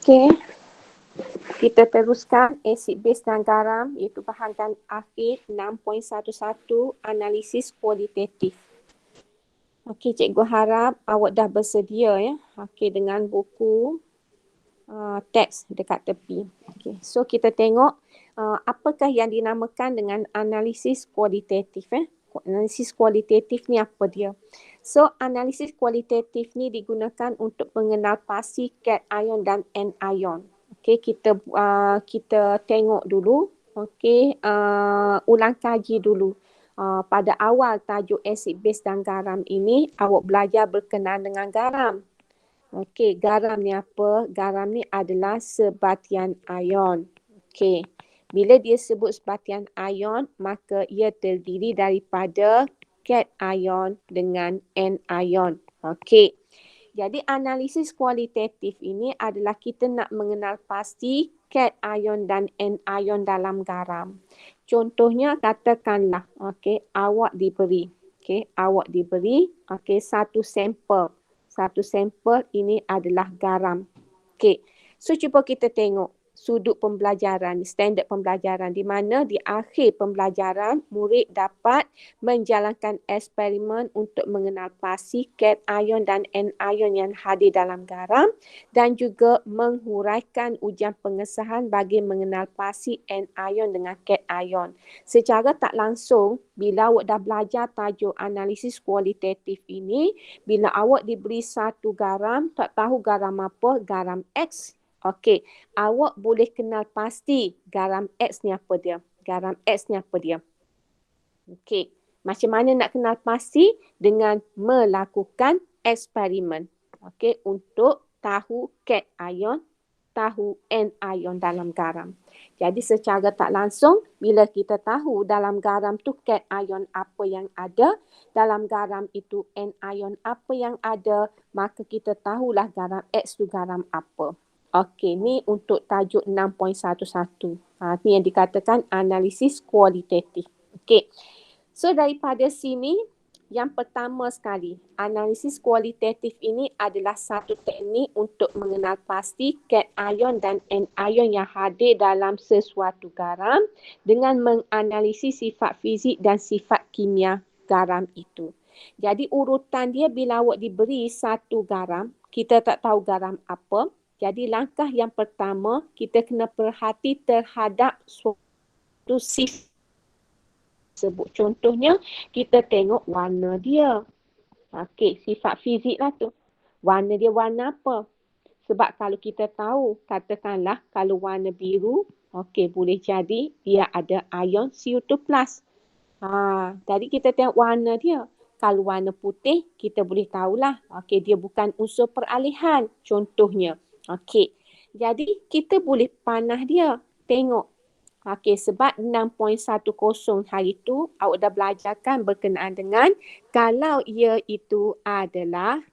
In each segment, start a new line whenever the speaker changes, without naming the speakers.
Okey, kita teruskan asid base dan garam iaitu bahagian akhir 6.11 analisis kualitatif. Okey, cikgu harap awak dah bersedia ya. Okey, dengan buku teks dekat tepi. Okey, so kita tengok apakah yang dinamakan dengan analisis kualitatif Analisis kualitatif ni apa dia? So, analisis kualitatif ni digunakan untuk mengenal pasti cation dan anion. Okey, kita tengok dulu. Okey, ulang kaji dulu. Pada awal tajuk asid base dan garam ini, awak belajar berkenaan dengan garam. Okey, garam ni apa? Garam ni adalah sebatian ion. Okey. Bila dia sebut sebatian ion, maka ia terdiri daripada cation dengan anion. Okey. Jadi analisis kualitatif ini adalah kita nak mengenal pasti cation dan anion dalam garam. Contohnya katakanlah, okey, awak diberi satu sampel. Satu sampel ini adalah garam. Okey. So cuba kita tengok sudut pembelajaran, standard pembelajaran di mana di akhir pembelajaran murid dapat menjalankan eksperimen untuk mengenal pasti cation dan anion yang hadir dalam garam dan juga menghuraikan ujian pengesahan bagi mengenal pasti anion dengan cation. Secara tak langsung, bila awak dah belajar tajuk analisis kualitatif ini, bila awak diberi satu garam, tak tahu garam apa, garam X. Okey, awak boleh kenal pasti garam X ni apa dia. Garam X ni apa dia. Okey, macam mana nak kenal pasti? Dengan melakukan eksperimen. Okey, untuk tahu cation, tahu anion dalam garam. Jadi secara tak langsung, bila kita tahu dalam garam tu cation apa yang ada, dalam garam itu anion apa yang ada, maka kita tahulah garam X tu garam apa. Okey, ni untuk tajuk 6.11. Ni yang dikatakan analisis kualitatif. Okey. So daripada sini, yang pertama sekali, analisis kualitatif ini adalah satu teknik untuk mengenal pasti cation dan anion yang hadir dalam sesuatu garam dengan menganalisis sifat fizik dan sifat kimia garam itu. Jadi urutan dia bila awak diberi satu garam, kita tak tahu garam apa. Jadi langkah yang pertama, kita kena perhati terhadap suatu sifat sebut. Contohnya, kita tengok warna dia. Okey, sifat fizik lah tu. Warna dia warna apa? Sebab kalau kita tahu, katakanlah kalau warna biru, okey, boleh jadi dia ada ion CO2+. Tadi kita tengok warna dia. Kalau warna putih, kita boleh tahulah. Okey, dia bukan unsur peralihan. Contohnya. Okey, jadi kita boleh panah dia. Tengok. Okey, sebab 6.10 hari tu awak dah belajarkan berkenaan dengan kalau ia itu adalah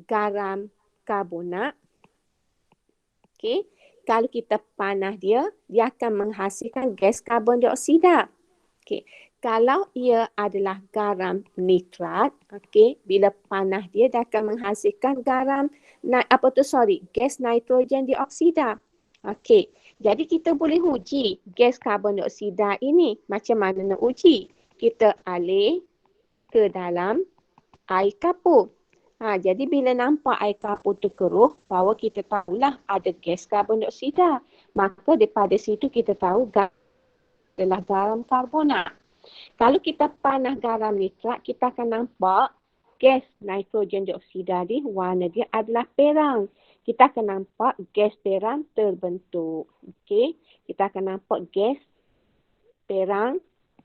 garam karbonat. Okey, kalau kita panah dia, dia akan menghasilkan gas karbon dioksida. Okey, kalau ia adalah garam nitrat, okey, bila panah dia akan menghasilkan gas nitrogen dioksida. Okey, jadi kita boleh uji gas karbon dioksida ini. Macam mana nak uji? Kita alih ke dalam air kapur. Jadi bila nampak air kapur tu keruh, bahawa kita tahulah ada gas karbon dioksida. Maka daripada situ kita tahu adalah garam karbonat. Kalau kita panah garam nitrat, kita akan nampak gas nitrogen dioksida ni warna dia adalah perang. Kita akan nampak gas perang terbentuk. Okey, kita akan nampak gas perang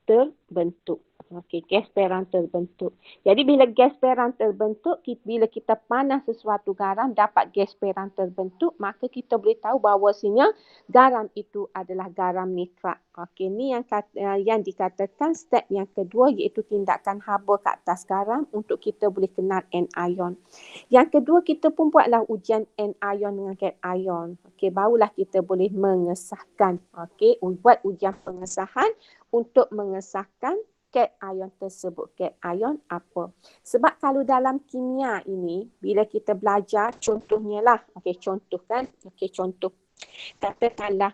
terbentuk. Okey, gas perang terbentuk. Jadi bila gas perang terbentuk, bila kita panas sesuatu garam dapat gas perang terbentuk, maka kita boleh tahu bahawasanya garam itu adalah garam nitrat. Okey, ni yang dikatakan step yang kedua iaitu tindakan haba ke atas garam untuk kita boleh kenal anion. Yang kedua, kita pun buatlah ujian anion dengan cation. Okey, barulah kita boleh mengesahkan. Okey, buat ujian pengesahan untuk mengesahkan cation tersebut. Cation apa? Sebab kalau dalam kimia ini, bila kita belajar contohnya lah. Okey, contoh kan? Okey, contoh. Katakanlah,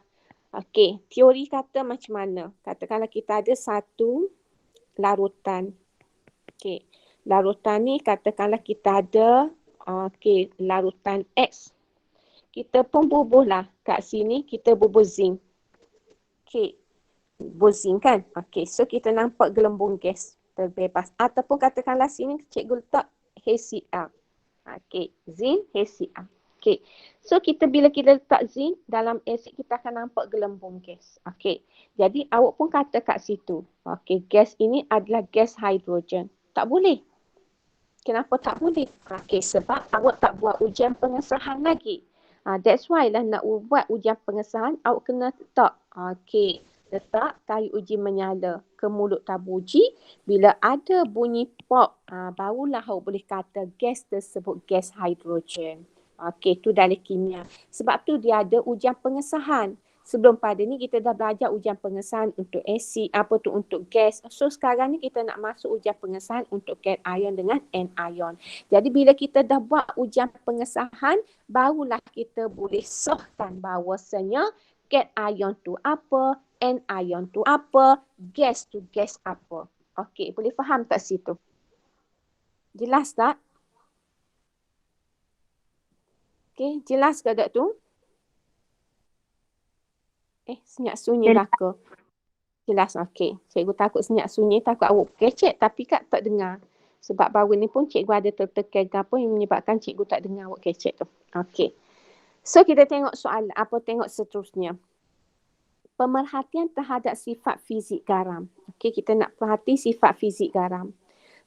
okey, teori kata macam mana? Katakanlah kita ada satu larutan. Okey, larutan ni katakanlah kita ada larutan X. Kita pun bubuhlah kat sini, kita bubuh zinc. Okey, bubuh zinc kan? Okey, so kita nampak gelembung gas terbebas. Ataupun katakanlah sini cikgu letak HCl. Okey, zinc, HCl. Okey, so bila kita letak zinc dalam asid, kita akan nampak gelembung gas. Okey, jadi awak pun kata kat situ, okey, gas ini adalah gas hidrogen. Tak boleh. Kenapa tak boleh? Okey, sebab awak tak buat ujian pengesahan lagi. That's why lah nak buat ujian pengesahan, awak kena letak. Okey, letak kayu uji menyala ke mulut tabung uji. Bila ada bunyi pop, barulah awak boleh kata gas tersebut gas hidrogen. Okey, tu dari kimia. Sebab tu dia ada ujian pengesahan. Sebelum pada ni kita dah belajar ujian pengesahan untuk asid, untuk gas. So sekarang ni kita nak masuk ujian pengesahan untuk cation dengan anion. Jadi bila kita dah buat ujian pengesahan, barulah kita boleh sahkan bahawasanya cation tu apa, anion tu apa, gas tu gas apa. Okey, boleh faham tak situ? Jelas tak? Okey, jelas ke tak tu? Senyap sunyi lah ke? Jelas, okey. Cikgu takut senyap sunyi, takut awak kecek tapi Kak tak dengar. Sebab baru ni pun cikgu ada tertekan apa yang menyebabkan cikgu tak dengar awak kecek tu. Okey. So kita tengok soalan, tengok seterusnya. Pemerhatian terhadap sifat fizik garam. Okey, kita nak perhati sifat fizik garam.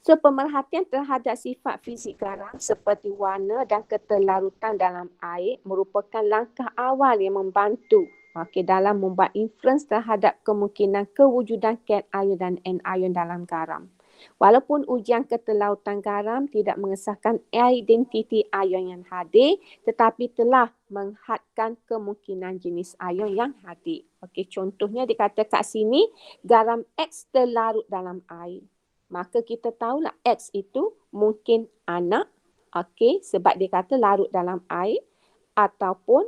So pemerhatian terhadap sifat fizik garam seperti warna dan keterlarutan dalam air merupakan langkah awal yang membantu dalam membuat inference terhadap kemungkinan kewujudan cation dan anion dalam garam. Walaupun ujian keterlarutan garam tidak mengesahkan identiti ion yang hadir, tetapi telah menghadkan kemungkinan jenis ion yang hadir. Okey, contohnya dikata kat sini, garam X terlarut dalam air. Maka kita tahulah X itu mungkin anak, sebab dia kata larut dalam air, ataupun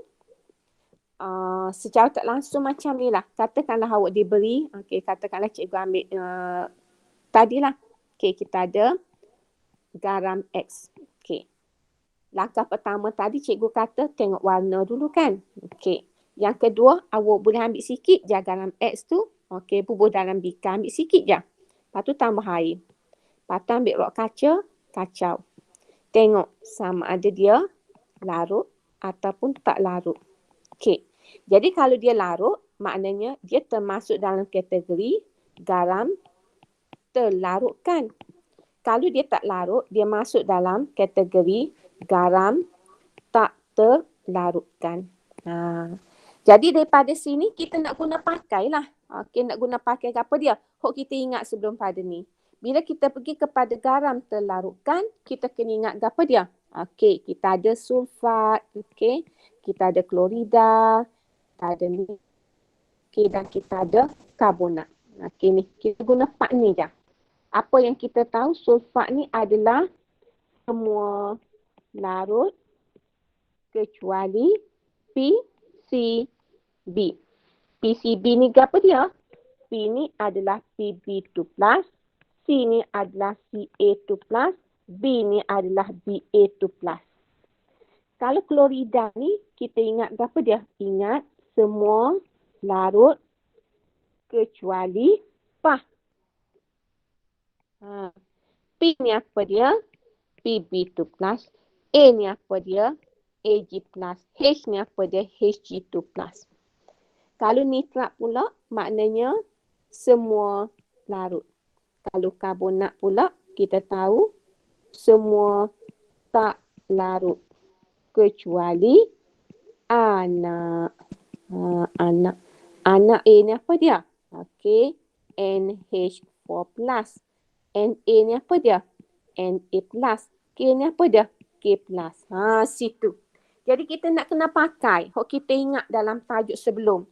secara tak langsung macam ni lah. Katakanlah awak diberi, katakanlah cikgu ambil tadilah. Kita ada garam X. Langkah pertama tadi cikgu kata tengok warna dulu kan. Yang kedua, awak boleh ambil sikit je garam X tu. Bubuh dalam bikar, ambil sikit je. Lepas tu tambah air. Lepas tu ambil rok kaca, kacau. Tengok sama ada dia larut ataupun tak larut. Jadi kalau dia larut, maknanya dia termasuk dalam kategori garam terlarutkan. Kalau dia tak larut, dia masuk dalam kategori garam tak terlarutkan. Jadi daripada sini kita nak guna pakailah. Nak guna pakai apa dia? Kita ingat sebelum pada ni. Bila kita pergi kepada garam terlarutkan, kita kena ingat apa dia? Kita ada sulfat, kita ada klorida, kita ada ni, dan kita ada karbonat. Ni kita guna part ni je. Apa yang kita tahu, sulfat ni adalah semua larut kecuali PCB. PCB ni apa dia? P ni adalah Pb2+, C ni adalah Ca2+, B ni adalah Ba2+. Kalau klorida ni, kita ingat apa dia? Ingat semua larut kecuali PAH. P ni apa dia? Pb2+. A ni apa dia? Ag+. H ni apa dia? Hg2+. Kalau nitrat pula, maknanya semua larut. Kalau karbonat pula, kita tahu semua tak larut. Kecuali anak. Anak A ni apa dia? NH4+. Na ni apa dia? Na+. K ni apa dia? K+. Situ. Jadi kita nak kena pakai. Kita ingat dalam tajuk sebelum.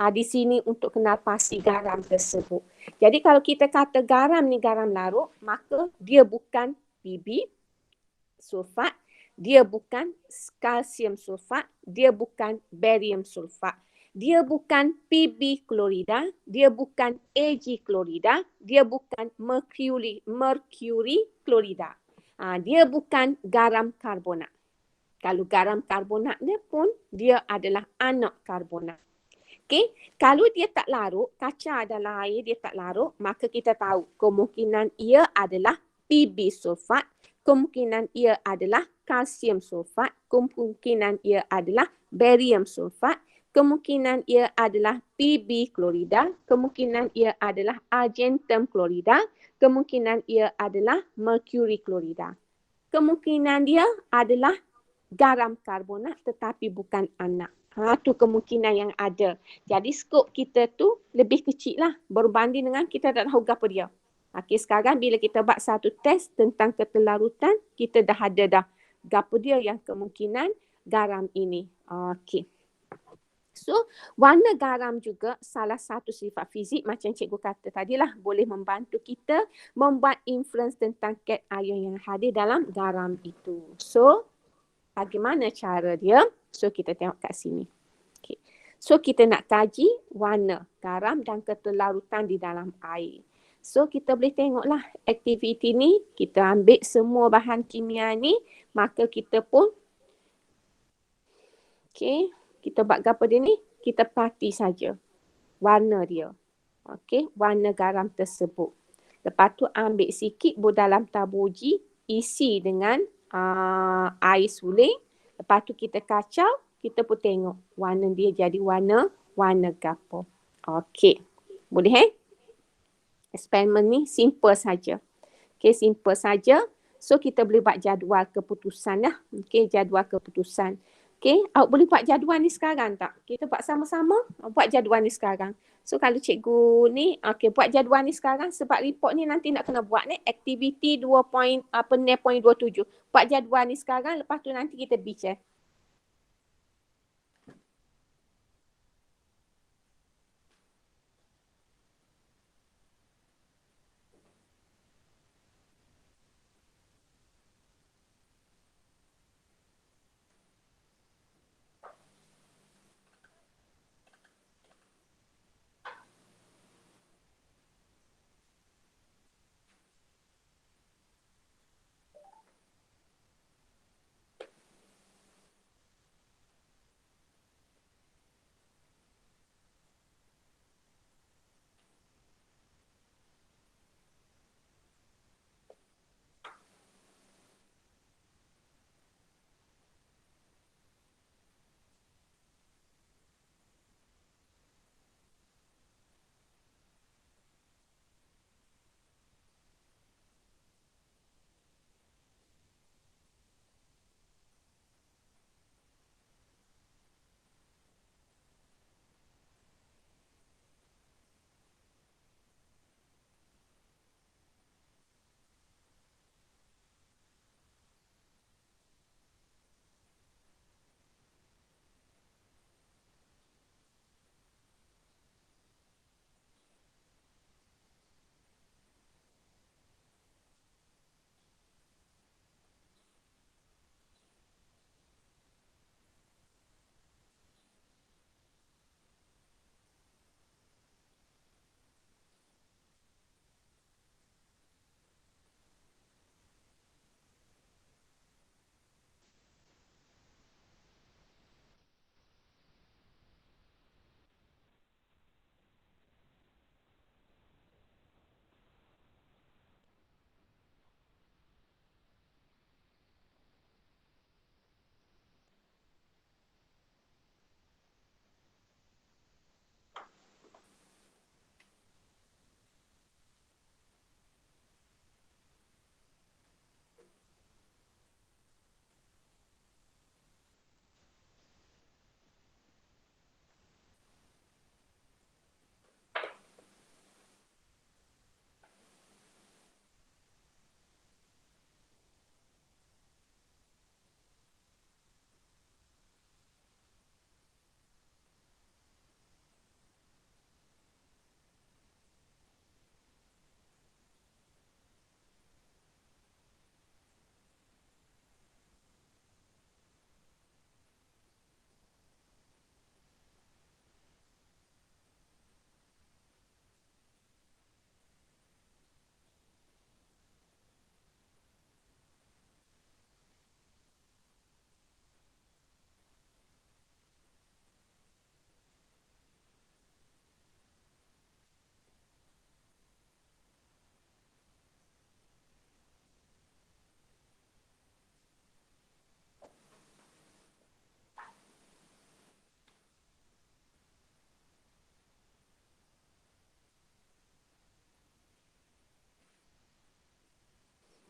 Di sini untuk kenal pasti garam tersebut. Jadi kalau kita kata garam ni garam larut, maka dia bukan PB sulfat, dia bukan kalsium sulfat, dia bukan barium sulfat. Dia bukan PB klorida, dia bukan AG klorida, dia bukan mercury klorida. Dia bukan garam karbonat. Kalau garam karbonat ni pun dia adalah anak karbonat. Okey, kalau dia tak larut, kaca dalam air dia tak larut, maka kita tahu kemungkinan ia adalah PB sulfat, kemungkinan ia adalah kalsium sulfat, kemungkinan ia adalah barium sulfat, kemungkinan ia adalah PB klorida, kemungkinan ia adalah argentum klorida, kemungkinan ia adalah mercury klorida. Kemungkinan dia adalah garam karbonat tetapi bukan anak. Tu kemungkinan yang ada. Jadi skop kita tu lebih kecil lah berbanding dengan kita tak tahu apa dia. Okey, sekarang bila kita buat satu test tentang ketelarutan, kita dah ada dah apa dia yang kemungkinan garam ini. Okey. So, warna garam juga salah satu sifat fizik macam cikgu kata tadilah boleh membantu kita membuat inference tentang kat ion yang hadir dalam garam itu. So, bagaimana cara dia? So, kita tengok kat sini. Okay. So, kita nak kaji warna garam dan ketelarutan di dalam air. So, kita boleh tengoklah aktiviti ni. Kita ambil semua bahan kimia ni. Maka kita pun, okay, kita buat apa dia ni? Kita parti saja warna dia. Okay, warna garam tersebut. Lepas tu ambil sikit dalam tabur uji, isi dengan air suling. Lepas tu kita kacau, kita pun tengok warna dia jadi warna gapo. Okey. Boleh eksperimen ni simple saja. Okey, simple saja. So kita boleh buat jadual keputusan lah. Okey, jadual keputusan. Okey, awak boleh buat jadual ni sekarang tak? Kita buat sama-sama. Buat jadual ni sekarang. So kalau cikgu ni, okey, buat jadual ni sekarang sebab report ni nanti nak kena buat ni aktiviti 2.27. Buat jadual ni sekarang, lepas tu nanti kita bincang.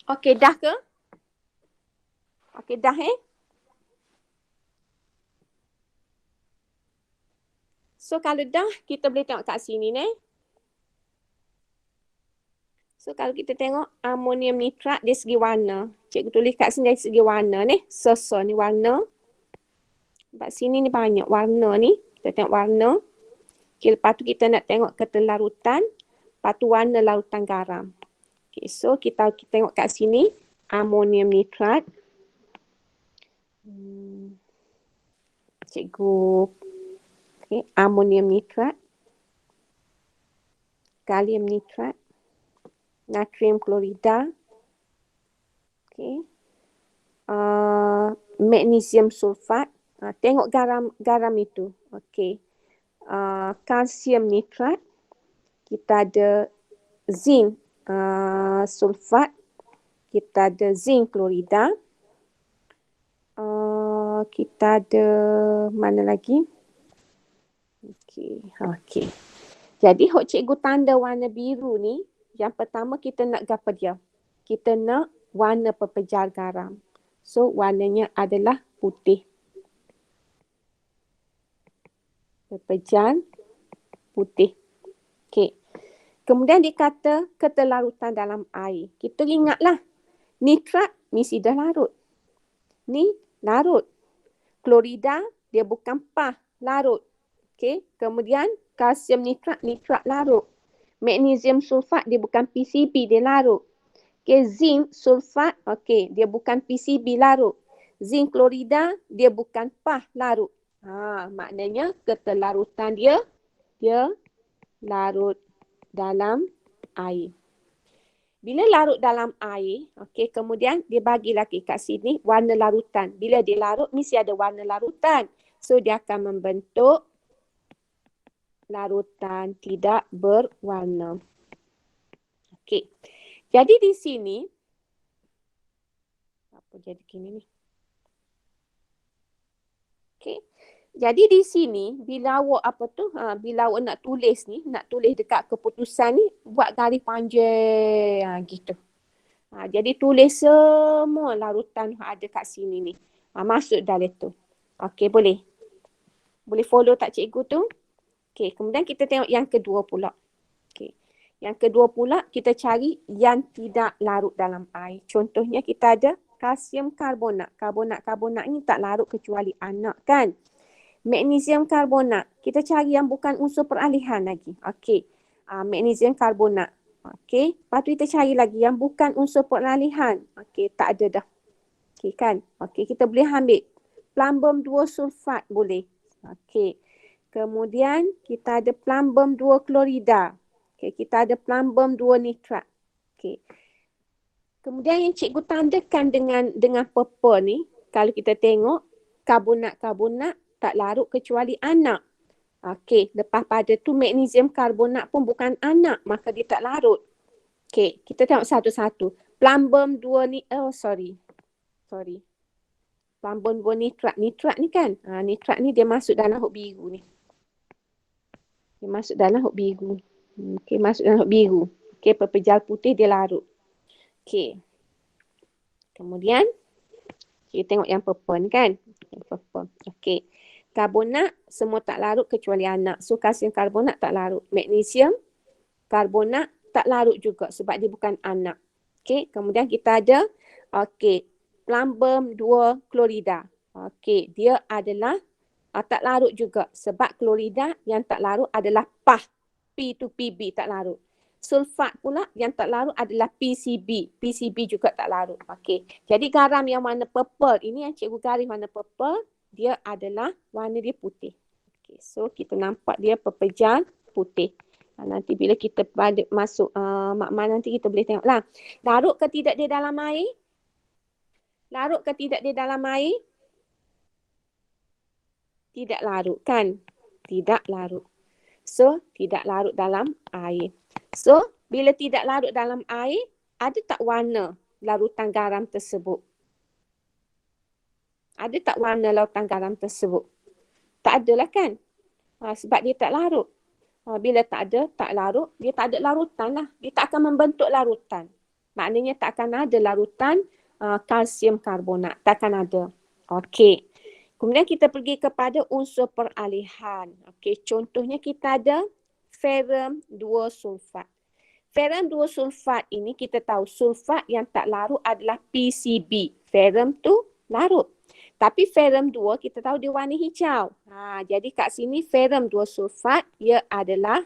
Okey, dah ke? Okey, dah So, kalau dah, kita boleh tengok kat sini ni. So, kalau kita tengok amonium nitrat dari segi warna. Cikgu tulis kat sini dari segi warna ni. So, ni warna. Kat sini ni banyak warna ni. Kita tengok warna. Okay, lepas tu kita nak tengok ketelarutan. Lepas tu warna larutan garam. Okay, so kita tengok kat sini. Amonium nitrat. Cikgu. Okay, amonium nitrat. Kalium nitrat. Natrium klorida. Okay. Magnesium sulfat. Tengok garam itu. Okay. Kalsium nitrat. Kita ada zinc sulfat. Kita ada zinc klorida. Kita ada mana lagi? Okey. Jadi hok cikgu tanda warna biru ni, yang pertama kita nak gapa dia? Kita nak warna pepejar garam. So warnanya adalah putih. Pepejar putih. Okey. Kemudian dikata ketelarutan dalam air. Kita ingatlah, nitrat mesti dah larut. Ni larut. Klorida dia bukan pah, larut. Okey, kemudian kalsium nitrat larut. Magnesium sulfat dia bukan PCB, dia larut. Okey, zinc sulfat, okey, dia bukan PCB, larut. Zinc klorida dia bukan pah, larut. Maknanya ketelarutan dia larut dalam air. Bila larut dalam air, okey, kemudian dia bagi lagi kat sini warna larutan. Bila dia larut, mesti ada warna larutan. So, dia akan membentuk larutan tidak berwarna. Okey. Jadi di sini, apa jadi gini ni? Okey. Jadi di sini, bila awak nak tulis ni, nak tulis dekat keputusan ni, buat garis panjang gitu. Jadi tulis semua larutan yang ada kat sini ni. Masuk dalam tu. Okey, boleh. Boleh follow tak cikgu tu? Okey, kemudian kita tengok yang kedua pula. Okey. Yang kedua pula, kita cari yang tidak larut dalam air. Contohnya kita ada kalsium karbonat. Karbonat ni tak larut kecuali anak kan. Magnesium karbonat. Kita cari yang bukan unsur peralihan lagi. Okey. Magnesium karbonat. Okey. Lepas tu kita cari lagi yang bukan unsur peralihan. Okey, tak ada dah. Okey kan. Okey, kita boleh ambil plumbum 2 sulfat boleh. Okey. Kemudian kita ada plumbum 2 klorida. Okey, kita ada plumbum 2 nitrat. Okey. Kemudian yang cikgu tandakan dengan purple ni, kalau kita tengok karbonat tak larut kecuali anak. Okey, lepas pada tu magnesium karbonat pun bukan anak, maka dia tak larut. Okey, kita tengok satu-satu. Plumbum 2 ni, sorry. Plumbum 2 nitrat. Nitrat ni kan, nitrat ni dia masuk dalam hok biru ni. Dia masuk dalam hok biru. Okey, masuk dalam hok biru. Okey, pepejar putih dia larut. Okey. Kemudian, kita tengok yang purple ni kan. Yang purple. Okey. Karbonat semua tak larut kecuali anak. So, kalsium karbonat tak larut. Magnesium karbonat tak larut juga sebab dia bukan anak. Okey. Kemudian kita ada, plumbum 2 klorida. Okey. Dia adalah tak larut juga sebab klorida yang tak larut adalah pah. P2PB tak larut. Sulfat pula yang tak larut adalah PCB. PCB juga tak larut. Okey. Jadi garam yang warna purple ini yang cikgu garis warna purple, dia adalah warna dia putih. Okey. So kita nampak dia pepejar putih. Nanti bila kita masuk makmal nanti kita boleh tengoklah. Larut ke tidak dia dalam air? Larut ke tidak dia dalam air? Tidak larut kan? Tidak larut. So, tidak larut dalam air. So, bila tidak larut dalam air, ada tak warna larutan garam tersebut? Ada tak warna larutan garam tersebut? Tak adalah kan? Sebab dia tak larut. Bila tak larut, dia tak ada larutan lah. Dia tak akan membentuk larutan. Maknanya tak akan ada larutan kalsium karbonat. Takkan ada. Okey. Kemudian kita pergi kepada unsur peralihan. Okey, contohnya kita ada ferrum 2 sulfat. Ferrum 2 sulfat ini kita tahu sulfat yang tak larut adalah PCB. Ferrum tu larut. Tapi ferrum 2 kita tahu dia warna hijau. Jadi kat sini ferrum 2 sulfat ia adalah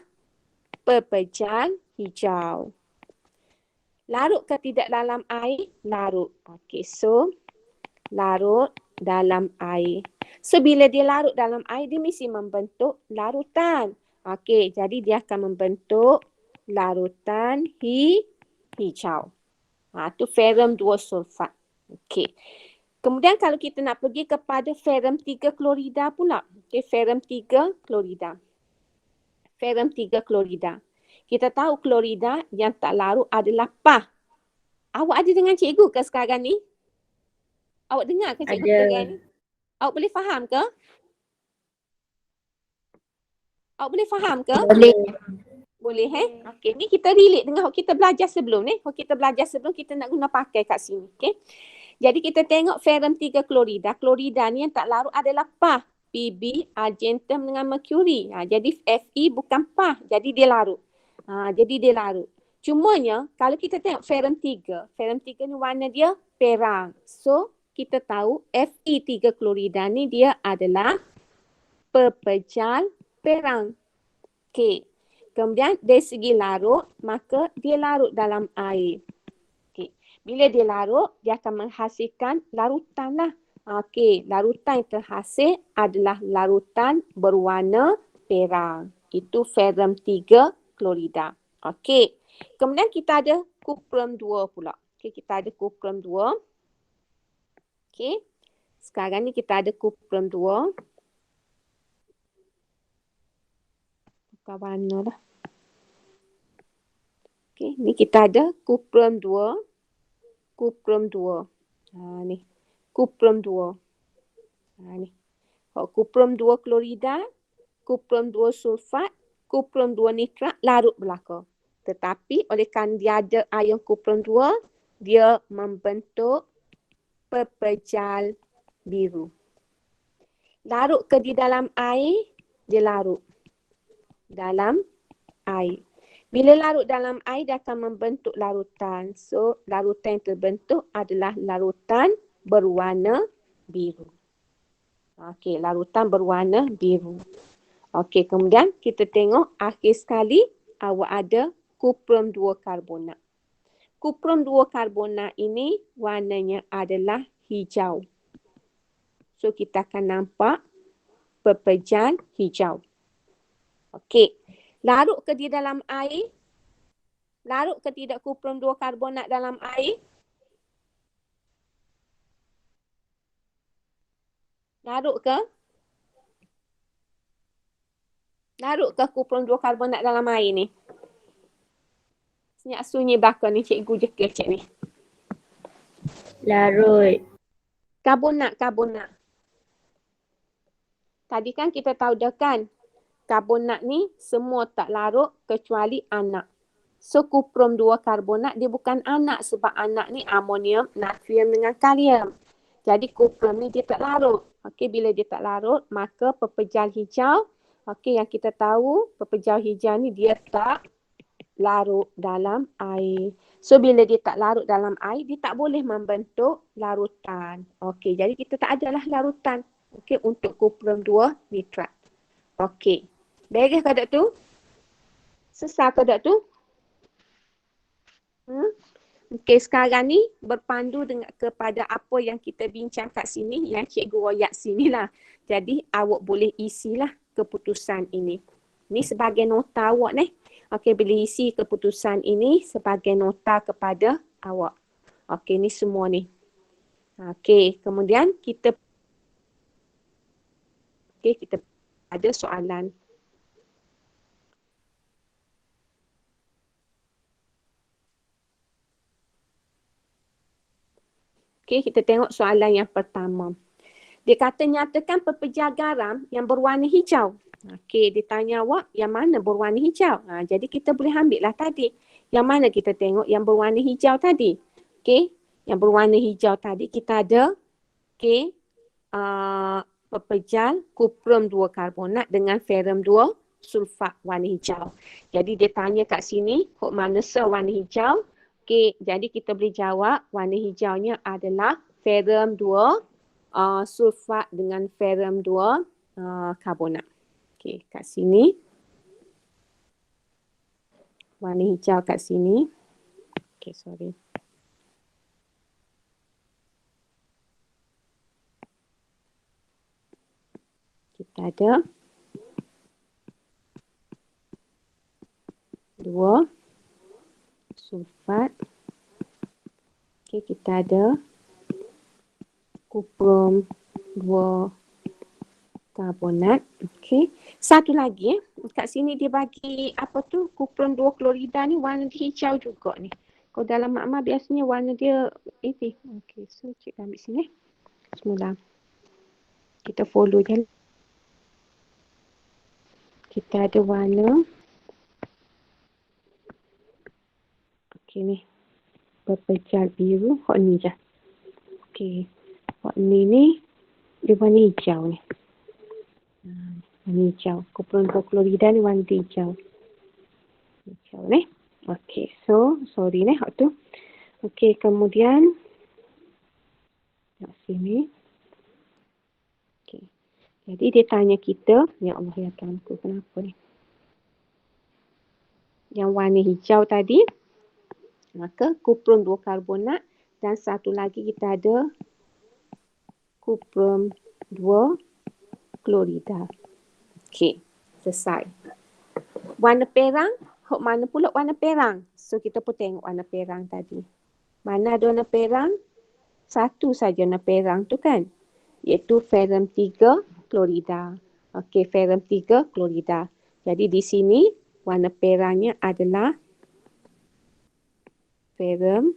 pepejal hijau. Larut ke tidak dalam air? Larut. Okey, so larut dalam air. So bila dia larut dalam air dia mesti membentuk larutan. Okey, jadi dia akan membentuk larutan hijau. Tu ferrum 2 sulfat. Okey. Kemudian kalau kita nak pergi kepada ferrum 3 klorida pula. Okey, ferrum 3 klorida. Ferrum 3 klorida. Kita tahu klorida yang tak larut adalah PAH. Awak ada dengan cikgu ke sekarang ni? Awak dengar ke cikgu sekarang ni? Awak boleh faham ke? Awak boleh faham ke?
Boleh.
Boleh Okey, ni kita relate dengan kita belajar sebelum ni. Kita belajar sebelum kita nak guna pakai kat sini. Okey. Jadi kita tengok ferrum 3 klorida. Klorida ni yang tak larut adalah PAH. PB, argentum dengan mercury. Jadi Fe bukan PAH. Jadi dia larut. Jadi dia larut. Cumanya kalau kita tengok ferrum 3. Ferrum 3 ni warna dia perang. So kita tahu Fe3 klorida ni dia adalah pepejal perang. Okey. Kemudian dari segi larut, maka dia larut dalam air. Okey. Bila dia larut, dia akan menghasilkan larutan lah. Okey, larutan yang terhasil adalah larutan berwarna perang. Itu ferrum 3 klorida. Okey. Kemudian kita ada kuprum 2 pula. Okey, kita ada kuprum 2. Okey. Sekarang ni kita ada kuprum 2. Bukan warna dah. Okey, ni kita ada kuprum 2. Kuprum 2. Ni. Kuprum 2. Ni. Kuprum 2 klorida, kuprum 2 sulfat, kuprum 2 nitrat larut belaka. Tetapi oleh kerana dia ada ion kuprum 2, dia membentuk pepejal biru. Larut ke di dalam air? Dia larut dalam air. Bila larut dalam air, dia akan membentuk larutan. So, larutan yang terbentuk adalah larutan berwarna biru. Okey, larutan berwarna biru. Okey, kemudian kita tengok akhir sekali awak ada kuprum 2 karbonat. Kuprum 2 karbonat ini warnanya adalah hijau. So, kita akan nampak pepejal hijau. Okey. Larut ke di dalam air? Larut ke tidak kuprum 2 karbonat dalam air? Larut ke? Larut ke kuprum 2 karbonat dalam air ni? Senyap sunyi belakang ni cikgu je kecek ni.
Larut.
Karbonat. Tadi kan kita tahu dah kan? Karbonat ni semua tak larut kecuali anak. So kuprum 2 karbonat dia bukan anak sebab anak ni amonium, natrium dengan kalium. Jadi kuprum ni dia tak larut. Okey, bila dia tak larut maka pepejal hijau, okey yang kita tahu pepejal hijau ni dia tak larut dalam air. So bila dia tak larut dalam air dia tak boleh membentuk larutan. Okey, jadi kita tak adalah larutan. Okey, untuk kuprum 2 nitrat. Okey. Beres ke dok tu? Sesat ke dok tu? Okey, sekarang ni berpandu dengan kepada apa yang kita bincang kat sini yang cikgu royak sini lah. Jadi awak boleh isilah keputusan ini. Ni sebagai nota awak ni. Okey, boleh isi keputusan ini sebagai nota kepada awak. Okey, ni semua ni. Okey, kemudian kita ada soalan. Okey, kita tengok soalan yang pertama. Dia kata nyatakan pepejal garam yang berwarna hijau. Okey, dia tanya awak yang mana berwarna hijau. Jadi kita boleh ambil lah tadi. Yang mana kita tengok? Yang berwarna hijau tadi. Okey, yang berwarna hijau tadi kita ada okey, pepejal kuprum 2 karbonat dengan ferrum 2 sulfat warna hijau. Jadi dia tanya kat sini, hok mana warna hijau? Okey, jadi kita boleh jawab warna hijaunya adalah ferrum 2 sulfat dengan ferrum 2 karbonat. Okey, kat sini. Warna hijau kat sini. Okey, sorry. Kita ada 2 sulfat. Okey, kita ada kuprum 2 karbonat. Okey. Satu lagi kat sini dia bagi apa tu? Kuprum 2 klorida ni warna dia hijau juga ni. Kalau dalam makmal biasanya warna dia ini. Okey, so cikgu ambil sini. Bismillah. Kita follow je. Kita ada warna. Okey ni. Pepejal biru. Hok ni je. Okey. Hok ni dia warna hijau ni. Warna hijau. Kuprum 2 klorida ni warna hijau. Hijau ni. Okey. So, sorry ni hok tu. Okey, kemudian kat sini. Okey. Jadi dia tanya kita, ya Allah ya Tuhanku, kenapa ni? Yang warna hijau tadi, maka kuprum 2 karbonat dan satu lagi kita ada kuprum 2 klorida. Okey, selesai. Warna perang, hok mana pula warna perang? So kita pun tengok warna perang tadi. Mana ada warna perang? Satu saja warna perang tu kan? Iaitu ferrum 3 klorida. Okey, ferrum 3 klorida. Jadi di sini warna perangnya adalah ferrum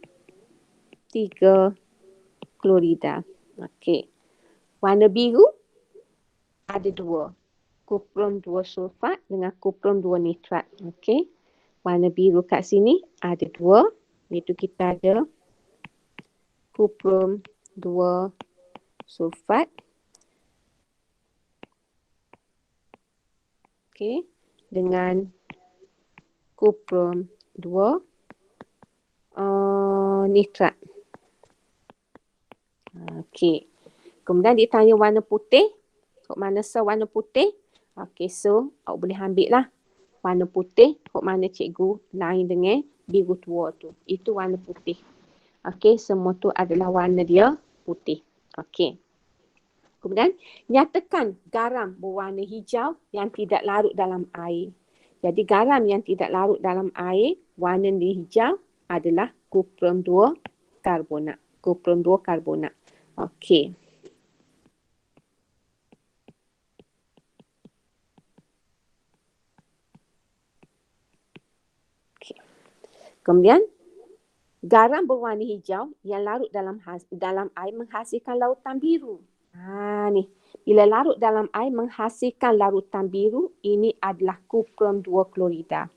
3 klorida. Okey. Warna biru ada 2. Kuprum 2 sulfat dengan kuprum 2 nitrat. Okey. Warna biru kat sini ada 2. Iaitu kita ada kuprum 2 sulfat. Okey. Dengan kuprum 2 nitrat. Okey. Kemudian dia tanya warna putih. Hok mana warna putih? Okey, so awak boleh ambil lah warna putih. Hok mana cikgu lain dengan biru tua tu. Itu warna putih. Okey, semua tu adalah warna dia putih. Okey. Kemudian nyatakan garam berwarna hijau yang tidak larut dalam air. Jadi garam yang tidak larut dalam air, warna dia hijau adalah kuprum 2 karbonat. Kuprum 2 karbonat. Okey. Kemudian garam berwarna hijau yang larut dalam air menghasilkan lautan biru. Ni. Bila larut dalam air menghasilkan larutan biru, ini adalah kuprum 2 klorida.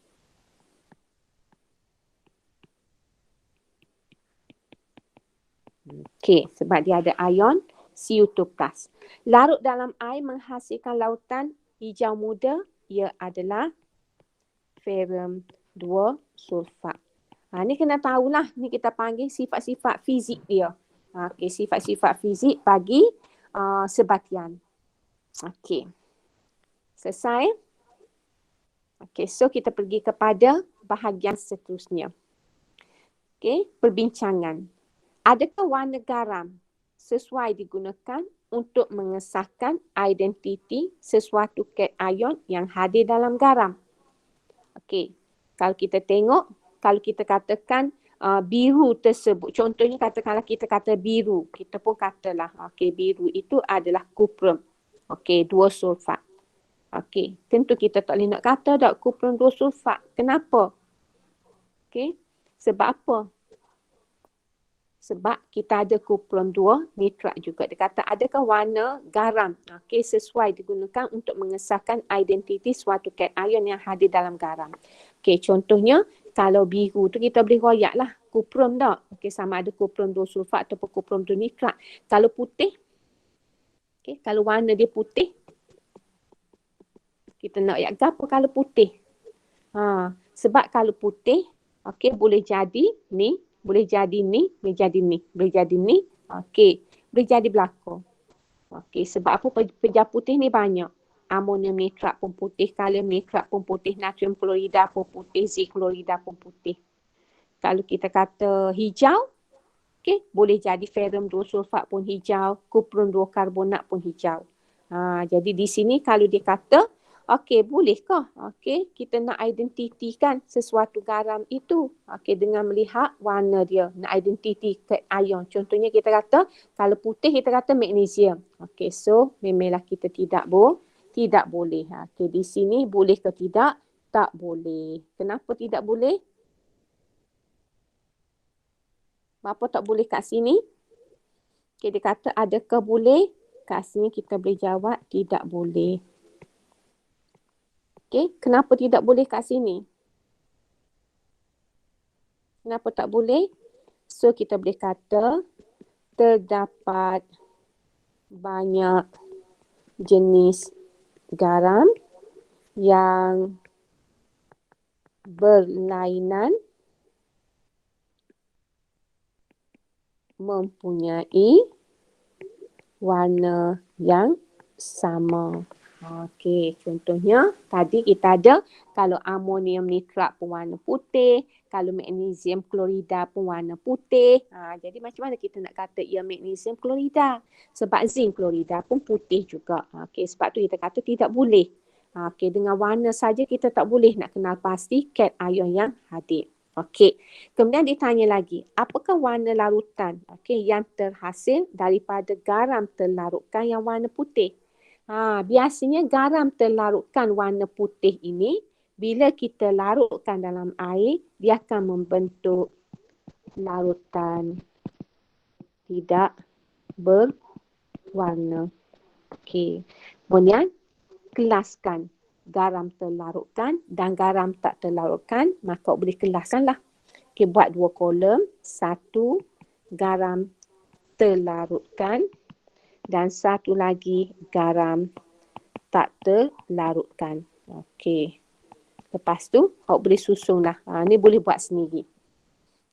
Okey, sebab dia ada ion CO2+. Larut dalam air menghasilkan lautan hijau muda, ia adalah ferrum 2 sulfat. Ni kena tahulah, ni kita panggil sifat-sifat fizik dia. Okey, sifat-sifat fizik bagi sebatian. Okey. Selesai. Okey, so kita pergi kepada bahagian seterusnya. Okey, perbincangan. Adakah warna garam sesuai digunakan untuk mengesahkan identiti sesuatu cation yang hadir dalam garam? Okey, kalau kita tengok, kalau kita katakan biru tersebut, contohnya katakanlah kita kata biru, kita pun katalah okey, biru itu adalah kuprum. Okey, 2 sulfat. Okey, tentu kita tak boleh nak kata dak kuprum 2 sulfat. Kenapa? Okey, sebab apa? Sebab kita ada kuprum 2 nitrat juga. Dia kata adakah warna garam okey, sesuai digunakan untuk mengesahkan identiti suatu cation yang hadir dalam garam. Okey, contohnya Kalau biru tu kita boleh royak lah. Kuprum tak? Okey, sama ada kuprum 2 sulfat ataupun kuprum 2 nitrat. Kalau putih, okey, kalau warna dia putih, kita nak royak apa kalau putih? Sebab kalau putih, okey, boleh jadi ni, boleh jadi ni, boleh jadi ni, boleh jadi ni, okey, boleh jadi belakang. Okey, sebab apa pejar putih ni banyak. Amonium nitrat pun putih, kalium nitrat pun putih, natrium klorida pun putih, zinc klorida pun putih. Kalau kita kata hijau, okey, boleh jadi ferrum 2 sulfat pun hijau, kuprum 2 karbonat pun hijau. Jadi di sini kalau dia kata, okey, bolehkah kita nak identitikan sesuatu garam itu dengan melihat warna dia, nak identiti ke ion. Contohnya kita kata kalau putih kita kata magnesium. Okey, so memanglah kita tidak boleh. Okey, di sini boleh ke tidak? Tak boleh. Kenapa tidak boleh? Bapa tak boleh kat sini? Okay, dia kata adakah boleh? Kat sini kita boleh jawab tidak boleh. Okay, kenapa tidak boleh kat sini? Kenapa tak boleh? So kita boleh kata terdapat banyak jenis garam yang berlainan mempunyai warna yang sama. Okey, contohnya tadi kita ada kalau amonium nitrat pun warna putih, kalau magnesium klorida pun warna putih. Jadi macam mana kita nak kata ia magnesium klorida? Sebab zinc klorida pun putih juga. Okey, sebab tu kita kata tidak boleh. Okey, dengan warna saja kita tak boleh nak kenal pasti kat ion yang hadir. Okey, kemudian ditanya lagi, apakah warna larutan yang terhasil daripada garam terlarutkan yang warna putih? Biasanya garam terlarutkan warna putih ini bila kita larutkan dalam air, dia akan membentuk larutan tidak berwarna. Okey. Kemudian kelaskan garam terlarutkan dan garam tak terlarutkan, maka boleh kelaskanlah. Okey, buat 2 kolom, 1 garam terlarutkan dan 1 lagi garam tak terlarutkan. Okey. Lepas tu, awak boleh susunlah. Ni boleh buat sendiri.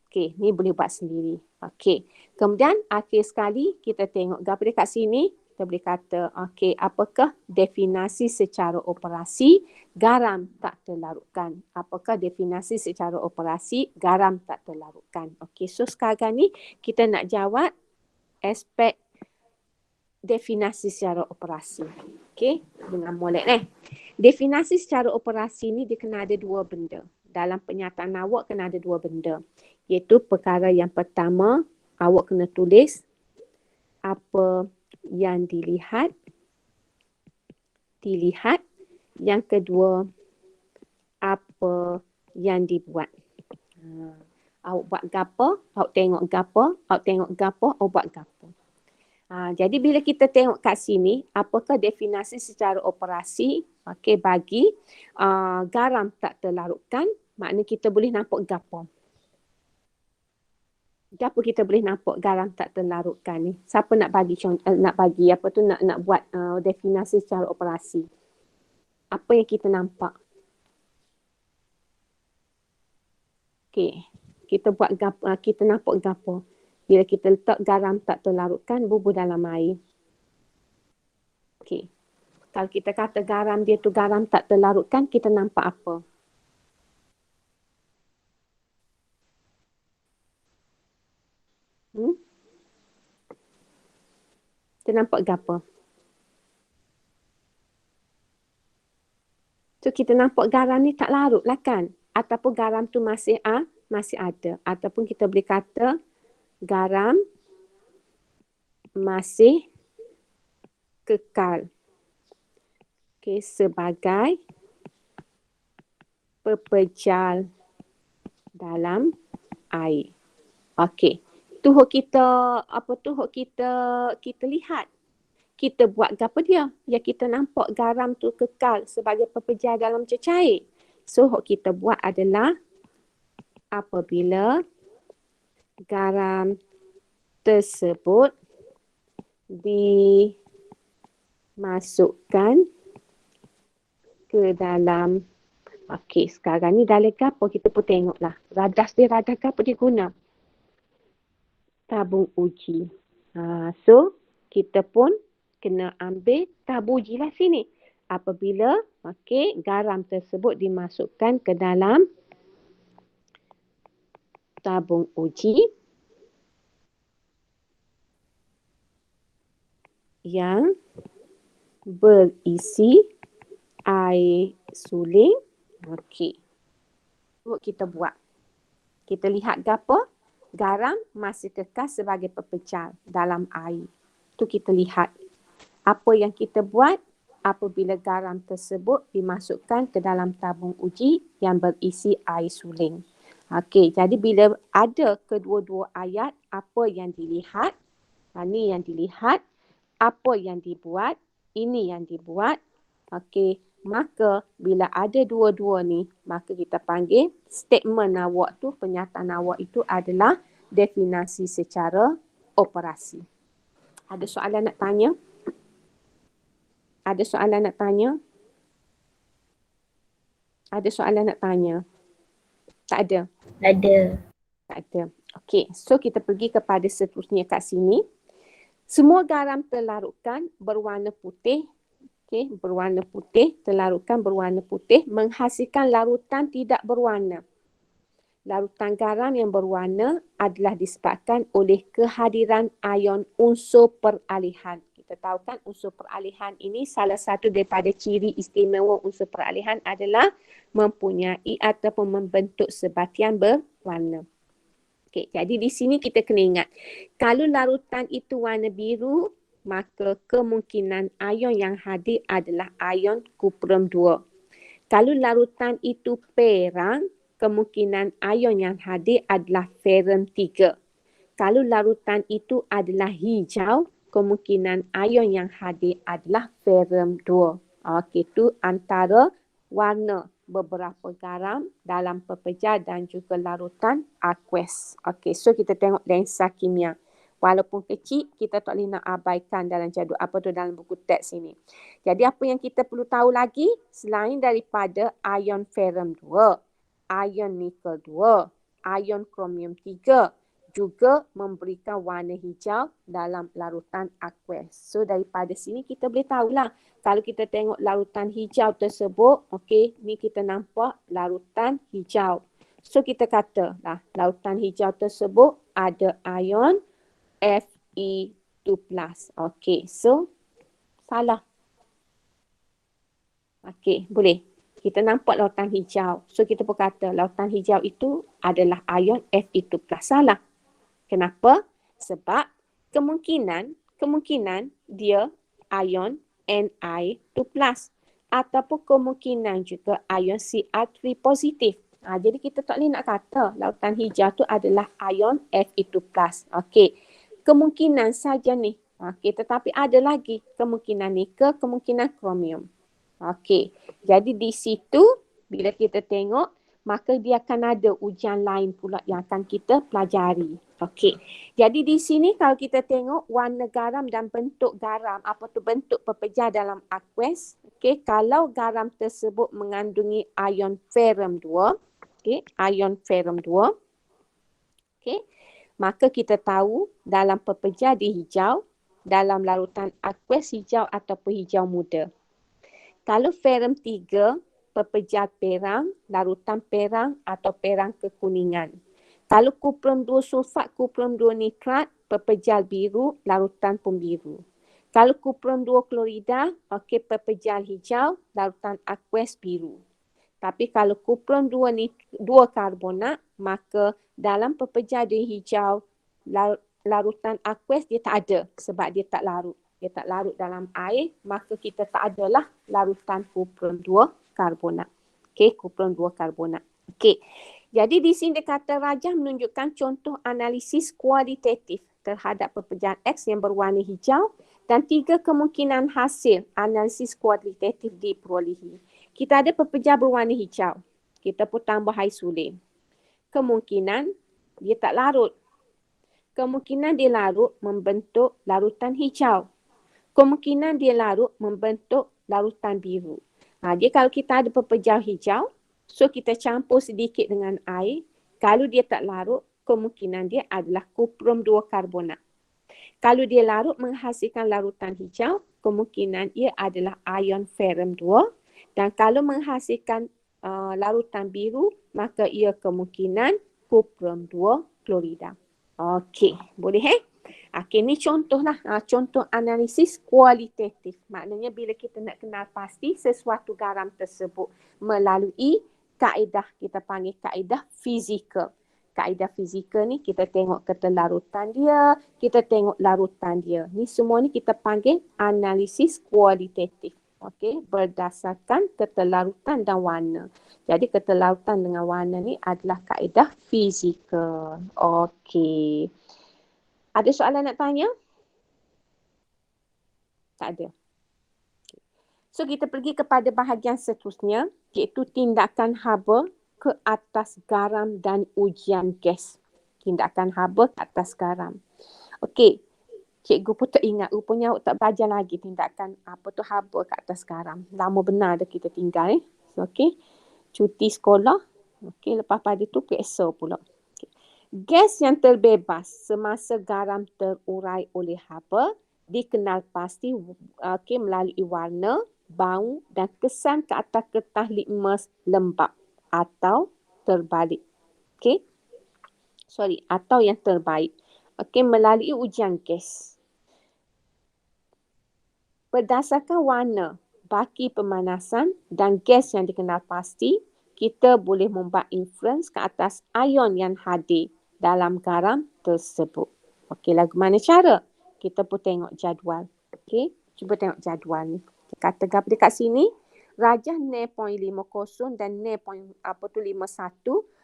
Okey, ni boleh buat sendiri. Okey. Kemudian akhir sekali kita tengok gambar dekat sini. Kita boleh kata, okey, apakah definisi secara operasi garam tak terlarutkan? Apakah definisi secara operasi garam tak terlarutkan? Okey, so sekarang ni kita nak jawab aspek definisi secara operasi. Okey, dengan molek Definisi secara operasi ni dia kena ada 2 benda. Dalam penyataan awak kena ada 2 benda. Iaitu perkara yang pertama, awak kena tulis apa yang dilihat. Yang kedua, apa yang dibuat. Awak buat gapo, awak tengok gapo, awak tengok gapo, awak buat gapo. Jadi bila kita tengok kat sini, apakah definisi secara operasi bagi garam tak terlarutkan, makna kita boleh nampak gapo. Gapo kita boleh nampak garam tak terlarutkan ni. Siapa nak bagi nak buat definisi secara operasi. Apa yang kita nampak? Okey, kita buat gapo, kita nampak gapo. Bila kita letak garam tak terlarutkan, bubuh dalam air. Okey. Kalau kita kata garam dia tu garam tak terlarutkan, kita nampak apa? Kita nampak gapo? So kita nampak garam ni tak larut lah kan? Ataupun garam tu masih ada. Ataupun kita boleh kata garam masih kekal. Okey, sebagai pepejal dalam air. Okey. Tu hok kita lihat. Kita buat gapo dia? Ya kita nampak garam tu kekal sebagai pepejal dalam cecair. So hok kita buat adalah apabila garam tersebut dimasukkan ke dalam. Okey, sekarang ni dalam apa kita pun tengoklah. Radas apa dia guna? Tabung uji. So, kita pun kena ambil tabung uji lah sini. Apabila garam tersebut dimasukkan ke dalam tabung uji yang berisi air suling. Okey. Kita buat. Kita lihat apa? Garam masih kekal sebagai pepejal dalam air. Tu kita lihat. Apa yang kita buat apabila garam tersebut dimasukkan ke dalam tabung uji yang berisi air suling. Okey, jadi bila ada kedua-dua ayat, apa yang dilihat? Ini yang dilihat. Apa yang dibuat? Ini yang dibuat. Okey, maka bila ada dua-dua ni, maka kita panggil statement awak tu, pernyataan awak itu adalah definisi secara operasi. Ada soalan nak tanya? Ada soalan nak tanya? Ada soalan nak tanya? Tak ada?
Ada.
Tak ada. Okey, so kita pergi kepada seterusnya kat sini. Semua garam terlarutkan berwarna putih. Okey, berwarna putih, terlarutkan berwarna putih menghasilkan larutan tidak berwarna. Larutan garam yang berwarna adalah disebabkan oleh kehadiran ion unsur peralihan. Kita tahu kan unsur peralihan ini salah satu daripada ciri istimewa unsur peralihan adalah mempunyai ataupun membentuk sebatian berwarna. Okey, jadi di sini kita kena ingat, kalau larutan itu warna biru, maka kemungkinan ion yang hadir adalah ion kuprum 2. Kalau larutan itu perang, kemungkinan ion yang hadir adalah ferrum 3. Kalau larutan itu adalah hijau, kemungkinan ion yang hadir adalah ferrum 2. Okey, itu antara warna beberapa garam dalam pepejal dan juga larutan aqueous. Okey, so kita tengok lensa kimia. Walaupun kecil, kita tak boleh nak abaikan dalam jadual dalam buku teks ini. Jadi apa yang kita perlu tahu lagi selain daripada ion ferrum 2, ion nikel 2, ion kromium 3 juga memberikan warna hijau dalam larutan aqueous. So daripada sini kita boleh tahulah kalau kita tengok larutan hijau tersebut, okey, ni kita nampak larutan hijau. So kita katalah larutan hijau tersebut ada ion Fe2+. Okey, so salah. Okey, boleh. Kita nampak lautan hijau. So kita pun kata lautan hijau itu adalah ion Fe2+. Salah. Kenapa? Sebab kemungkinan dia ion Ni2+. Ataupun kemungkinan juga ion Cr3 positif. Jadi kita tak boleh nak kata lautan hijau tu adalah ion Fe2+. Okey. Kemungkinan saja ni. Okey, tetapi ada lagi kemungkinan nikel, kemungkinan kromium. Okey, jadi di situ bila kita tengok, maka dia akan ada ujian lain pula yang akan kita pelajari. Okey, jadi di sini kalau kita tengok warna garam dan bentuk garam, apa tu bentuk pepejal dalam aqueous. Okey, kalau garam tersebut mengandungi ion ferrum 2, okey, ion ferrum 2. Okey, maka kita tahu dalam pepejal dia hijau, dalam larutan aqueous hijau ataupun hijau muda. Kalau ferrum 3, pepejal perang, larutan perang atau perang kekuningan. Kalau kuprum 2 sulfat, kuprum 2 nitrat, pepejal biru, larutan pun biru. Kalau kuprum 2 klorida, okey, pepejal hijau, larutan aqueous biru. Tapi kalau kuprum 2 karbonat, maka dalam pepejal dia hijau, larutan aqueous dia tak ada sebab dia tak larut. Dia tak larut dalam air, maka kita tak adalah larutan kuprum 2 karbonat. Okey, kuprum 2 karbonat. Okey. Jadi di sini dia kata Rajah menunjukkan contoh analisis kualitatif terhadap pepejal X yang berwarna hijau dan 3 kemungkinan hasil analisis kualitatif diperolehi. Kita ada pepejal berwarna hijau. Kita pun tambah air suling. kemungkinan dia tak larut. Kemungkinan dia larut membentuk larutan hijau. Kemungkinan dia larut membentuk larutan biru. Dia kalau kita ada pepejal hijau, so kita campur sedikit dengan air. Kalau dia tak larut, kemungkinan dia adalah kuprum 2 karbonat. Kalau dia larut menghasilkan larutan hijau, kemungkinan ia adalah ion ferrum 2. Dan kalau menghasilkan larutan biru, maka ia kemungkinan kuprum 2 klorida. Okey, boleh Okey, ni contohlah. Contoh analisis kualitatif. Maknanya bila kita nak kenal pasti sesuatu garam tersebut melalui kaedah, kita panggil kaedah fizikal. Kaedah fizikal ni kita tengok ketelarutan dia, kita tengok larutan dia. Ni semua ni kita panggil analisis kualitatif. Okey, berdasarkan ketelarutan dan warna. Jadi ketelarutan dengan warna ni adalah kaedah fizikal. Okey. Ada soalan nak tanya? Tak ada. So kita pergi kepada bahagian seterusnya, iaitu tindakan haba ke atas garam dan ujian gas. Tindakan haba ke atas garam. Okey. Cikgu pun tak ingat, rupanya awak tak belajar lagi tindakan apa tu haba ke atas garam. Lama benar dah kita tinggal. Okey. Cuti sekolah. Okey, lepas pada tu periksa pula. Okay. Gas yang terbebas semasa garam terurai oleh haba dikenal pasti melalui warna, bau dan kesan ke atas kertas litmus lembap atau terbalik. Okey. Atau yang terbaik. Okey, melalui ujian gas. Berdasarkan warna, baki pemanasan dan gas yang dikenal pasti, kita boleh membuat inference ke atas ion yang hadir dalam garam tersebut. Okey, lagu mana cara? Kita pun tengok jadual. Okey, cuba tengok jadual ni. Kata dekat sini, rajah 0.50 dan 0.51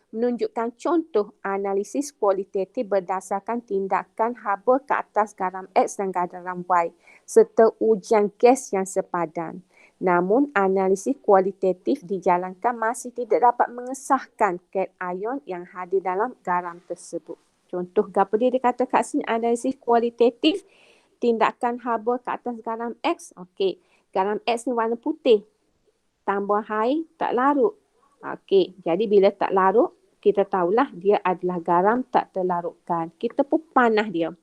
menunjukkan contoh analisis kualitatif berdasarkan tindakan haba ke atas garam X dan garam Y serta ujian gas yang sepadan. Namun, analisis kualitatif dijalankan masih tidak dapat mengesahkan cation yang hadir dalam garam tersebut. Contoh apa dia kata kat sini analisis kualitatif tindakan haba ke atas garam X. Okey, garam X ni warna putih. Tambah air tak larut. Okey, jadi bila tak larut, kita tahulah dia adalah garam tak terlarutkan. Kita pun panah dia.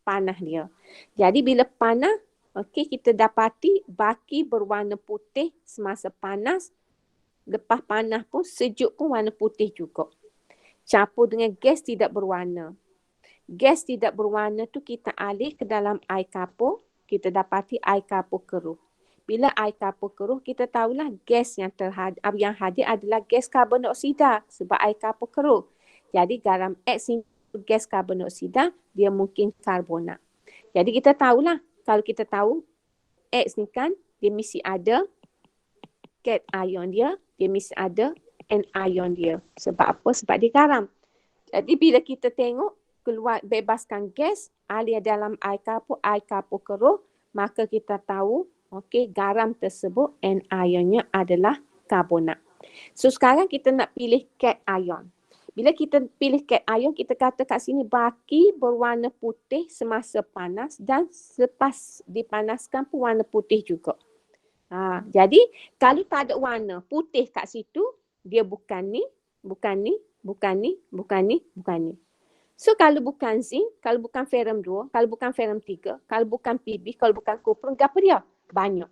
Panah dia. Jadi bila panah, okey, kita dapati baki berwarna putih semasa panas. Lepas panas pun sejuk pun warna putih juga. Campur dengan gas tidak berwarna. Gas tidak berwarna tu kita alih ke dalam air kapur. Kita dapati air kapur keruh. Bila air kapur keruh, kita tahulah gas yang hadir adalah gas karbon dioksida sebab air kapur keruh. Jadi garam X ini gas karbon dioksida, dia mungkin karbonat. Jadi kita tahulah, kalau kita tahu X ni kan, dia mesti ada cation dia mesti ada anion dia. Sebab apa? Sebab dia garam. Jadi bila kita tengok, keluar bebaskan gas, alih dalam air kapur keruh, maka kita tahu okey, garam tersebut anionnya adalah karbonat. So sekarang kita nak pilih cation. Bila kita pilih cation, kita kata kat sini baki berwarna putih semasa panas dan selepas dipanaskan pun warna putih juga. Jadi kalau tak ada warna putih kat situ, dia bukan ni, bukan ni, bukan ni, bukan ni, bukan ni. So kalau bukan zinc, kalau bukan ferrum 2, kalau bukan ferrum 3, kalau bukan PB, kalau bukan kuprum, apa dia? Banyak.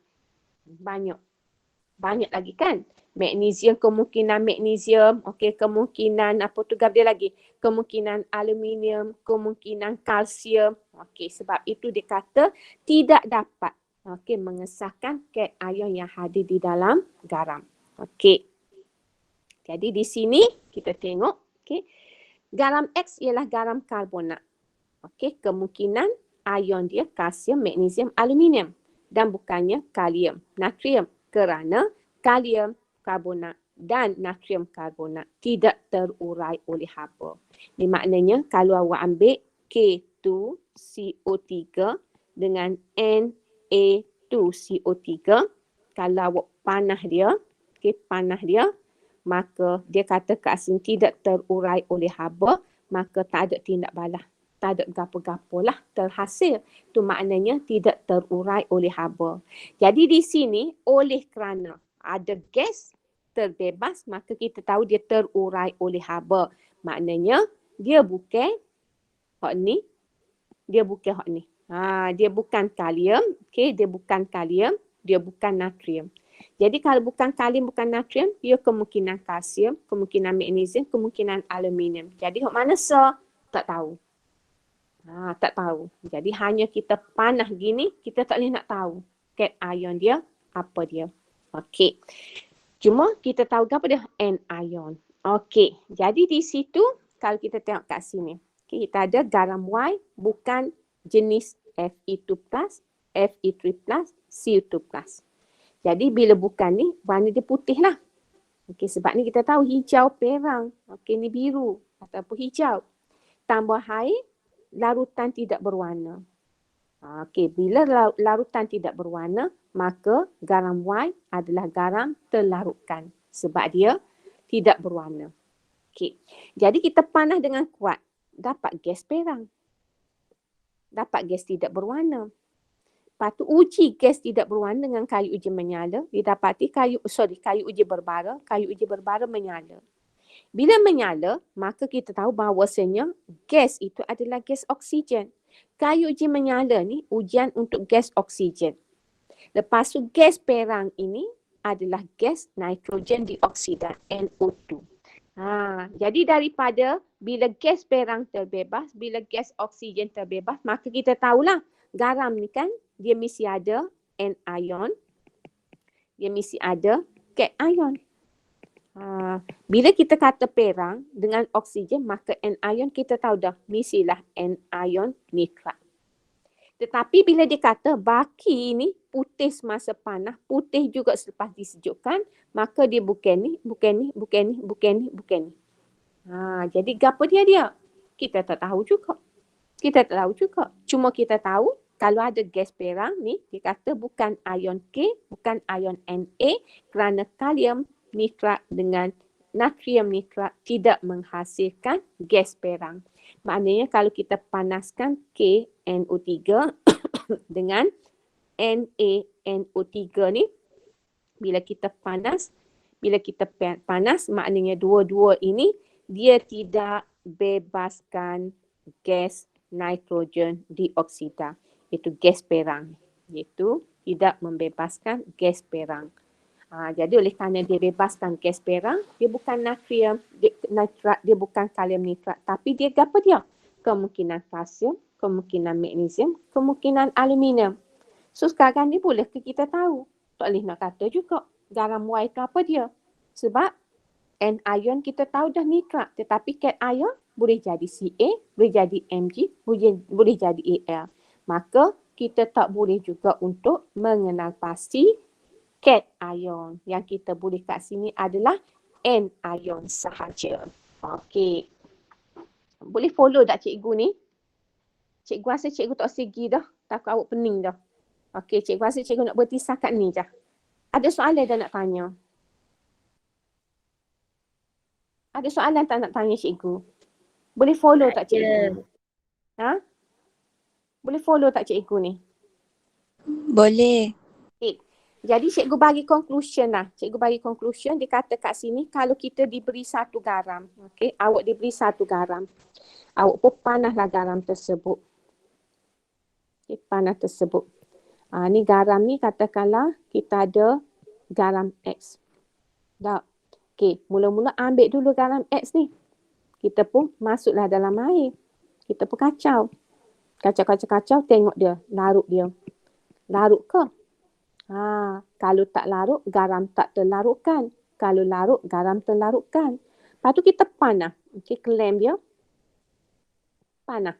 Banyak lagi kan? Magnesium, kemungkinan magnesium, okey, kemungkinan apa tu dia lagi? Kemungkinan aluminium, kemungkinan kalsium. Okey, sebab itu dia kata tidak dapat mengesahkan cation yang hadir di dalam garam. Okey. Jadi di sini kita tengok, okey, garam X ialah garam karbonat. Okey, kemungkinan ion dia kalsium, magnesium, aluminium dan bukannya kalium, natrium kerana kalium karbonat dan natrium karbonat tidak terurai oleh haba. Ini maknanya kalau awak ambil K2CO3 dengan Na2CO3, kalau awak panah dia, panah dia, maka dia kata kat sini tidak terurai oleh haba, maka tak ada tindak balas. Tak ada gapo-gapo lah terhasil. Itu maknanya tidak terurai oleh haba. Jadi di sini oleh kerana ada gas terbebas, maka kita tahu dia terurai oleh haba. Maknanya dia bukan hak ni, dia bukan hak ni. Dia bukan kalium, okey, dia bukan kalium, dia bukan natrium. Jadi kalau bukan kalium, bukan natrium, dia kemungkinan kalsium, kemungkinan magnesium, kemungkinan aluminium. Jadi hak mana tak tahu. Tak tahu. Jadi hanya kita panah gini, kita tak boleh nak tahu cation ion dia apa dia. Okey. Cuma kita tahu apa dia anion. Okey. Jadi di situ kalau kita tengok kat sini, okay, kita ada garam Y bukan jenis Fe2+, Fe3+, Cu2+. Jadi bila bukan ni, warna dia putih lah. Okey, sebab ni kita tahu hijau perang. Okey, ni biru ataupun hijau. Tambah air, larutan tidak berwarna. Okey, bila larutan tidak berwarna, maka garam Y adalah garam terlarutkan sebab dia tidak berwarna. Okey. Jadi kita panah dengan kuat, dapat gas perang. Dapat gas tidak berwarna. Lepas tu uji gas tidak berwarna dengan kayu uji menyala, didapati kayu uji berbara, kayu uji berbara menyala. Bila menyala, maka kita tahu bahawasanya gas itu adalah gas oksigen. Kayu uji menyala ni ujian untuk gas oksigen. Lepas tu gas perang ini adalah gas nitrogen dioksida, NO2. Jadi daripada bila gas perang terbebas, bila gas oksigen terbebas, maka kita tahulah garam ni kan dia mesti ada anion, dia mesti ada cation. Bila kita kata perang dengan oksigen, maka anion kita tahu dah mestilah anion nitrat. Tetapi bila dia kata baki ni putih semasa panah, putih juga selepas disejukkan, maka dia bukan ni, bukan ni, bukan ni, bukan ni, bukan ni. Jadi apa dia? Kita tak tahu juga. Kita tak tahu juga. Cuma kita tahu kalau ada gas perang ni, dia kata bukan ion K, bukan ion Na kerana kalium nitrat dengan natrium nitrat tidak menghasilkan gas perang. Maknanya kalau kita panaskan KNO3 dengan NaNO3 ni, bila kita panas, maknanya dua-dua ini dia tidak bebaskan gas nitrogen dioksida. Itu gas perang. Iaitu tidak membebaskan gas perang. Jadi oleh kerana dia bebaskan gas perang, dia bukan natrium nitrat, dia bukan kalium nitrat, tapi dia apa dia? Kemungkinan kalsium, kemungkinan magnesium, kemungkinan aluminium. So sekarang ni boleh ke kita tahu? Tak boleh nak kata juga garam Y itu apa dia? Sebab anion kita tahu dah nitrat, tetapi cation boleh jadi Ca, boleh jadi Mg, boleh jadi Al. Maka kita tak boleh juga untuk mengenal pasti cation. Yang kita boleh kat sini adalah anion sahaja. Okey. Boleh follow tak cikgu ni? Cikgu rasa cikgu tak segi dah. Takut awak pening dah. Okey, cikgu rasa cikgu nak berhenti setakat ni je. Ada soalan dah nak tanya? Ada soalan tak nak tanya cikgu? Boleh follow tak cikgu? Boleh follow tak cikgu ni?
Boleh.
Okay. Jadi cikgu bagi conclusion lah. Cikgu bagi conclusion, dia kata kat sini kalau kita diberi satu garam. Okay, awak diberi satu garam. Awak pun panahlah garam tersebut. Okay, panah tersebut. Ni garam ni katakanlah kita ada garam X. Tak. Okay, mula-mula ambil dulu garam X ni. Kita pun masuklah dalam air. Kita pun kacau. Kacau, tengok dia, larut dia. Larut ke? Kalau tak larut, garam tak terlarutkan. Kalau larut, garam terlarutkan. Lepas tu kita panah. Okay, klem dia. Panah.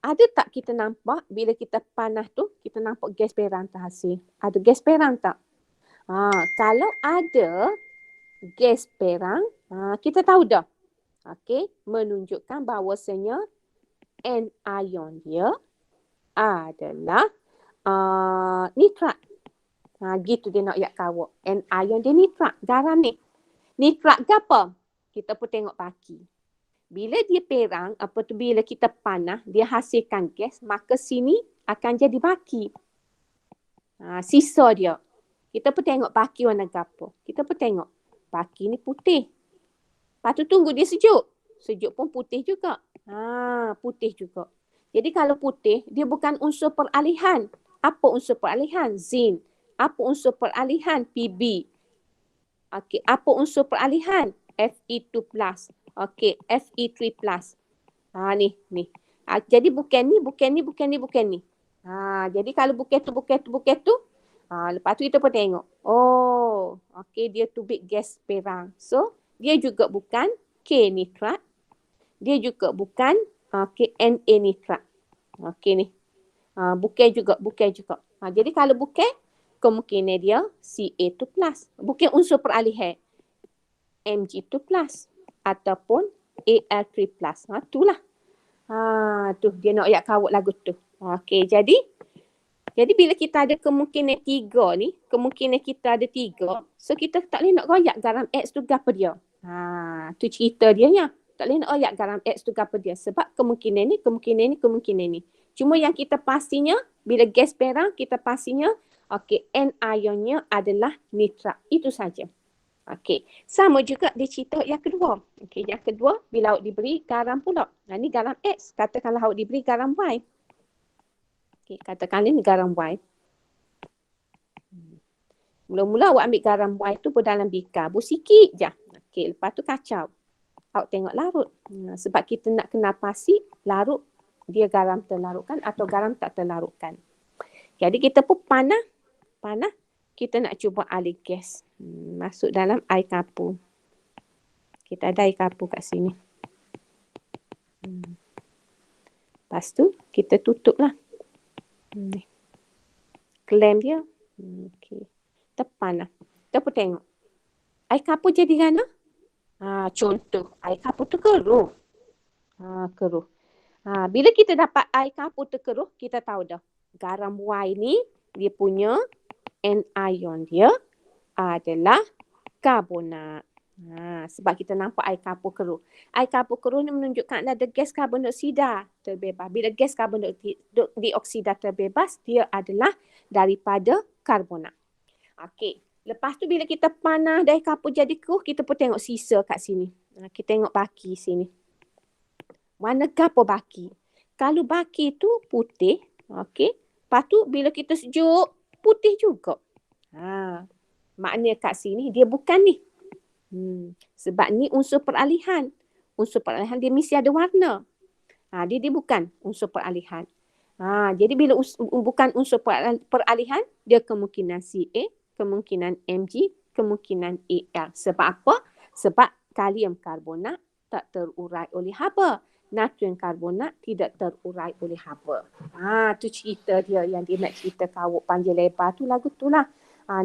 Ada tak kita nampak bila kita panah tu, kita nampak gas perang terhasil? Ada gas perang tak? Kalau ada gas perang, kita tahu dah. Okay, menunjukkan bahawasanya anion dia adalah nitrat. Gitu dia nak yak kawak. Anion dia nitrat, garam ni. Nitrat gapo? Kita pun tengok baki. Bila dia perang, bila kita panah, dia hasilkan gas, maka sini akan jadi baki. Sisa dia. Kita pun tengok baki warna gapo. Kita pun tengok. Baki ni putih. Lepas tu tunggu dia sejuk. Sejuk pun putih juga. Putih juga. Jadi kalau putih, dia bukan unsur peralihan. Apa unsur peralihan? Zin. Apa unsur peralihan? Pb. Okey, apa unsur peralihan? Fe2+. Okey, Fe3+. Ni. Jadi bukan ni. Jadi kalau bukan tu. Lepas tu kita pun tengok. Oh, okey, dia tubik gas perang. So, dia juga bukan K nitrat. Dia juga bukan Na nitrat. Okey ni. Bukan juga. Jadi kalau bukan, kemungkinan dia Ca2+. Bukan unsur peralihan. Mg2+. Ataupun Al3+. Itulah. Tu dia nak ayat kawat lagu tu. Okey, jadi bila kita ada kemungkinan 3 ni, kemungkinan kita ada 3, so kita tak boleh nak royak garam X tu gapo dia. Tu cerita dia ya. Tak boleh nak royak garam X tu gapo dia sebab kemungkinan ni. Cuma yang kita pastinya bila gas perang kita pastinya okey, N ionnya adalah nitrat. Itu saja. Okey, sama juga dia cerita yang kedua. Okey, yang kedua bila awak diberi garam pula. Ni garam X, katakanlah awak diberi garam Y. Okey, katakanlah ni garam Y. Mula-mula awak ambil garam Y tu dalam bikar, sikit je. Okey, lepas tu kacau. Awak tengok larut. Sebab kita nak kenal pasti larut dia garam terlarutkan atau garam tak terlarutkan. Jadi kita pun panah. Kita nak cuba alih gas. Masuk dalam air kapur. Kita ada air kapur kat sini. Lepas tu kita tutup lah. Klem dia. Okey. Tepan lah. Kita pun tengok. Air kapur jadi gana? Contoh. Air kapur tu keruh. Keruh. Bila kita dapat air kapur terkeruh, kita tahu dah. Garam Y ni, dia punya N ion dia adalah karbonat. Sebab kita nampak air kapur keruh. Air kapur keruh ni menunjukkan ada gas karbon dioksida terbebas. Bila gas karbon dioksida terbebas, dia adalah daripada karbonat. Okey. Lepas tu bila kita panah air kapur jadi keruh, kita pun tengok sisa kat sini. Kita tengok baki sini. Warna gapo baki? Kalau baki tu putih, okey. Lepas tu bila kita sejuk, putih juga. Maknanya kat sini dia bukan ni. Sebab ni unsur peralihan. Unsur peralihan dia mesti ada warna. Dia bukan unsur peralihan. Jadi bila bukan unsur peralihan, dia kemungkinan Ca, kemungkinan Mg, kemungkinan Al. Sebab apa? Sebab kalium karbonat tak terurai oleh haba. Natrium karbonat tidak terurai oleh haba. Tu cerita dia yang dia nak cerita kawuk panjang lebar tu lagu tu lah.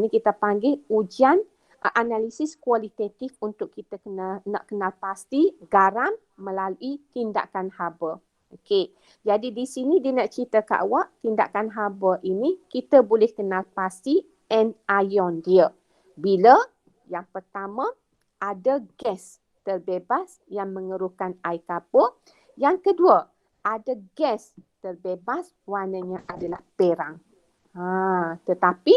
Ni kita panggil ujian analisis kualitatif untuk kita nak kenal pasti garam melalui tindakan haba. Okey. Jadi di sini dia nak cerita kat awak tindakan haba ini kita boleh kenal pasti N ion dia. Bila yang pertama ada gas terbebas yang mengeruhkan air kapur. Yang kedua, ada gas terbebas warnanya adalah perang. Tetapi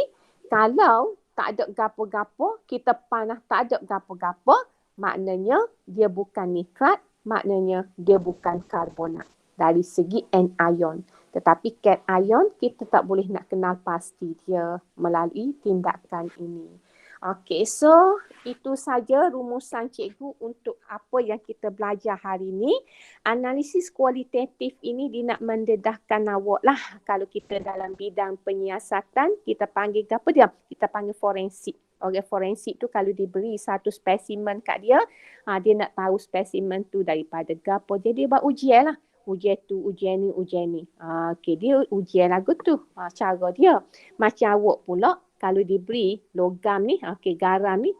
kalau tak ada gapo-gapo, kita panah tak ada gapo-gapo, maknanya dia bukan nitrat, maknanya dia bukan karbonat dari segi N ion. Tetapi cation ion kita tak boleh nak kenal pasti dia melalui tindakan ini. Okey, so itu saja rumusan cikgu untuk apa yang kita belajar hari ini. Analisis kualitatif ini dia nak mendedahkan awak lah. Kalau kita dalam bidang penyiasatan, kita panggil apa dia? Kita panggil forensik. Orang forensik tu kalau diberi satu spesimen kat dia, dia nak tahu spesimen tu daripada gapo. Jadi dia buat ujian lah. Ujian tu, ujian ni. Okey, dia ujian lagu tu. Cara dia. Macam awak pula, kalau diberi logam ni, garam ni,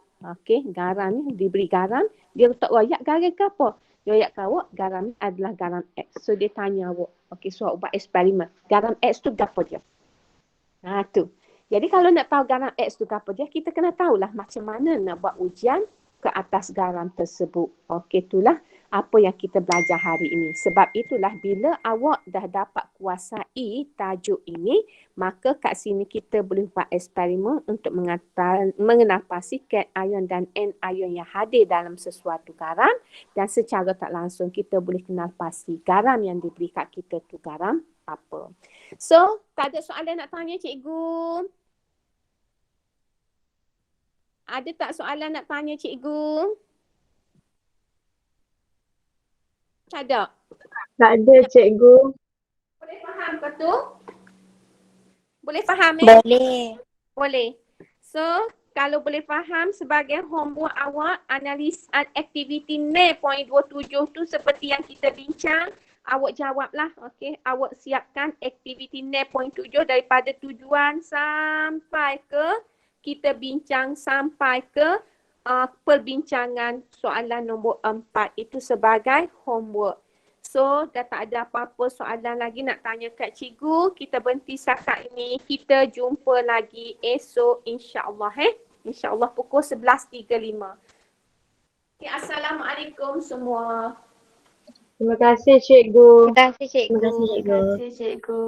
garam ni, diberi garam, dia tak royak garam ke apa? Dia royak ke awak, garam ni adalah garam X. So dia tanya awak, so awak buat eksperimen. Garam X tu apa dia? Tu. Jadi kalau nak tahu garam X tu apa dia, kita kena tahulah macam mana nak buat ujian ke atas garam tersebut. Okey, itulah apa yang kita belajar hari ini. Sebab itulah bila awak dah dapat kuasai tajuk ini, maka kat sini kita boleh buat eksperimen untuk mengenal pasti cation dan anion yang hadir dalam sesuatu garam, dan secara tak langsung kita boleh kenal pasti garam yang diberi kat kita tu garam apa. So, tak ada soalan nak tanya cikgu? Ada tak soalan nak tanya cikgu? Tak ada.
Tak ada cikgu.
Boleh faham ke tu? Boleh faham
Boleh.
Boleh. So, kalau boleh faham sebagai homework awak, analis aktiviti 0.27 tu seperti yang kita bincang, awak jawablah. Okey, awak siapkan aktiviti 0.7 daripada tujuan sampai ke kita bincang sampai ke perbincangan soalan nombor 4 itu sebagai homework. So, dah tak ada apa-apa soalan lagi nak tanya kat cikgu. Kita berhenti setakat ini. Kita jumpa lagi esok insya-Allah. InsyaAllah pukul 11.35. Okay, Assalamualaikum semua.
Terima kasih cikgu.
Terima kasih cikgu.
Terima kasih cikgu.
Terima kasih cikgu.